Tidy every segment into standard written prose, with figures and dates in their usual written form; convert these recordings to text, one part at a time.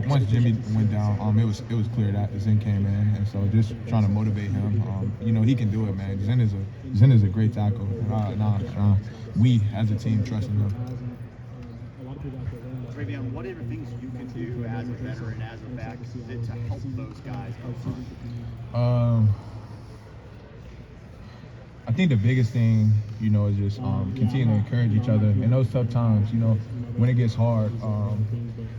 once Jimmy went down, it was clear that Zen came in, and so just trying to motivate him. He can do it, man. Zen is a great tackle. We as a team trust in him. TreVeyon, what are the things you can do as a veteran, as a back, to help those guys up front? I think the biggest thing, is just continue to encourage each other in those tough times. When it gets hard,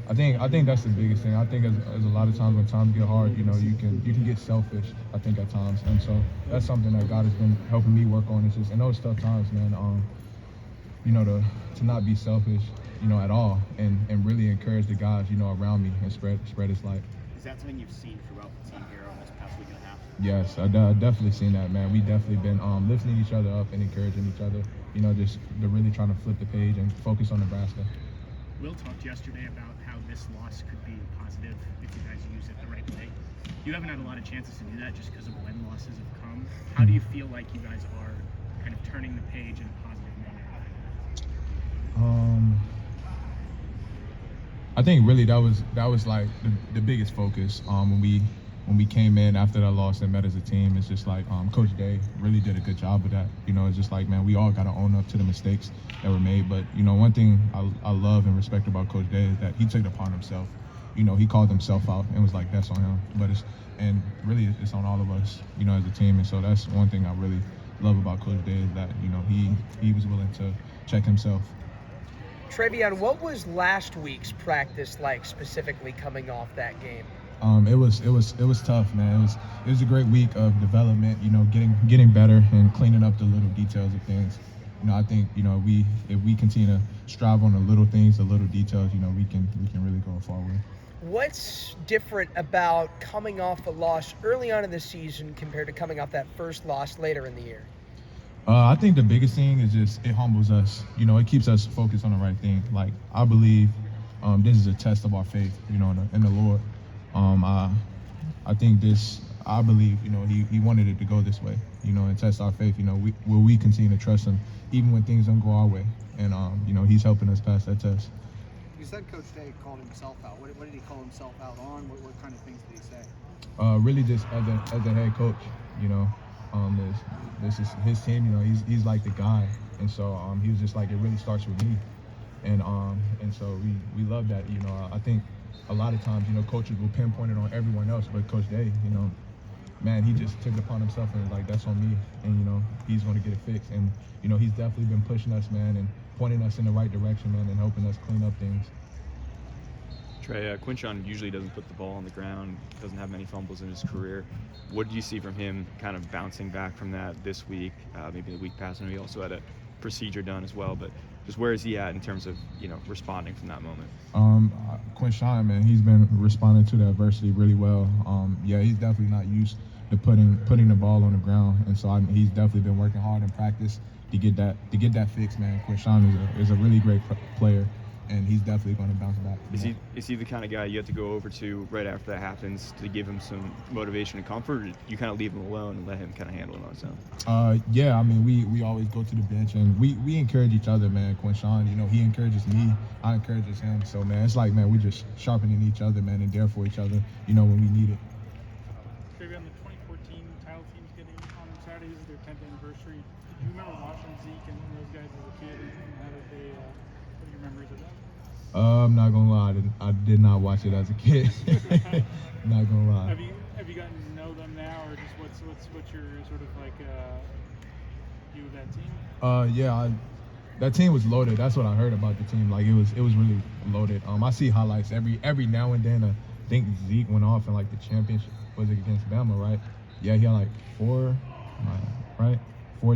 I think that's the biggest thing. I think as a lot of times when times get hard, you can get selfish. I think at times, and so that's something that God has been helping me work on. It's just in those tough times, man. To not be selfish, at all, and really encourage the guys, around me and spread His light. Is that something you've seen throughout the team here on this past week and a half? Yes, I definitely seen that, man. We definitely been lifting each other up and encouraging each other. Just they're really trying to flip the page and focus on Nebraska. Will talked yesterday about how this loss could be positive if you guys use it the right way. You haven't had a lot of chances to do that just because of when losses have come. How do you feel like you guys are kind of turning the page in a positive manner? I think really that was like the biggest focus when we came in after that loss and met as a team. It's just like Coach Day really did a good job of that. It's just like, man, we all got to own up to the mistakes that were made. But one thing I love and respect about Coach Day is that he took it upon himself. He called himself out and was like, that's on him. But it's on all of us, as a team. And so that's one thing I really love about Coach Day is that he was willing to check himself. TreVeyon, what was last week's practice like, specifically coming off that game? It was tough, man. It was a great week of development. Getting better and cleaning up the little details of things. I think if we continue to strive on the little things, the little details, we can really go forward. What's different about coming off a loss early on in the season compared to coming off that first loss later in the year? I think the biggest thing is just it humbles us. It keeps us focused on the right thing. Like, I believe this is a test of our faith, in the Lord. I think I believe, he wanted it to go this way, and test our faith. Will we continue to trust him even when things don't go our way? And, he's helping us pass that test. You said Coach Day called himself out. What did he call himself out on? What kind of things did he say? Really just as a head coach, this is his team. He's like the guy, and so he was just like, it really starts with me, and so we love that. I think a lot of times coaches will pinpoint it on everyone else, but Coach Day, man, he just took it upon himself and was like, that's on me, and he's going to get it fixed, and he's definitely been pushing us, man, and pointing us in the right direction, man, and helping us clean up things. Trey, Quinshon usually doesn't put the ball on the ground, doesn't have many fumbles in his career. What did you see from him kind of bouncing back from that this week, maybe the week past? And he also had a procedure done as well, but just where is he at in terms of, responding from that moment? Quinshon, man, he's been responding to the adversity really well. He's definitely not used to putting the ball on the ground, and so he's definitely been working hard in practice to get that fixed, man. Quinshon is a really great player, and he's definitely going to bounce back. Is he the kind of guy you have to go over to right after that happens to give him some motivation and comfort, or you kind of leave him alone and let him kind of handle it on his own? We always go to the bench, and we encourage each other, man. Quinshon, he encourages me, I encourages him. So, man, it's like, man, we're just sharpening each other, man, and there for each other, when we need it. TreVeyon, the 2014 title team's getting on Saturday. This is their 10th anniversary. Do you remember watching Zeke and those guys as a kid, and how did they, what are your memories of that? I'm not gonna lie, I did not watch it as a kid. Not gonna lie. Have you gotten to know them now, or just what's your sort of like view of that team? That team was loaded. That's what I heard about the team. Like, it was really loaded. I see highlights every now and then. I think Zeke went off in like the championship, was it against Bama, right? Yeah, he had like 4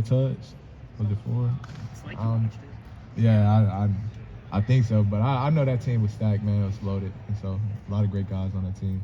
tugs. Was it 4? It's like you watched it. I think so, but I know that team was stacked, man. It was loaded, and so a lot of great guys on that team.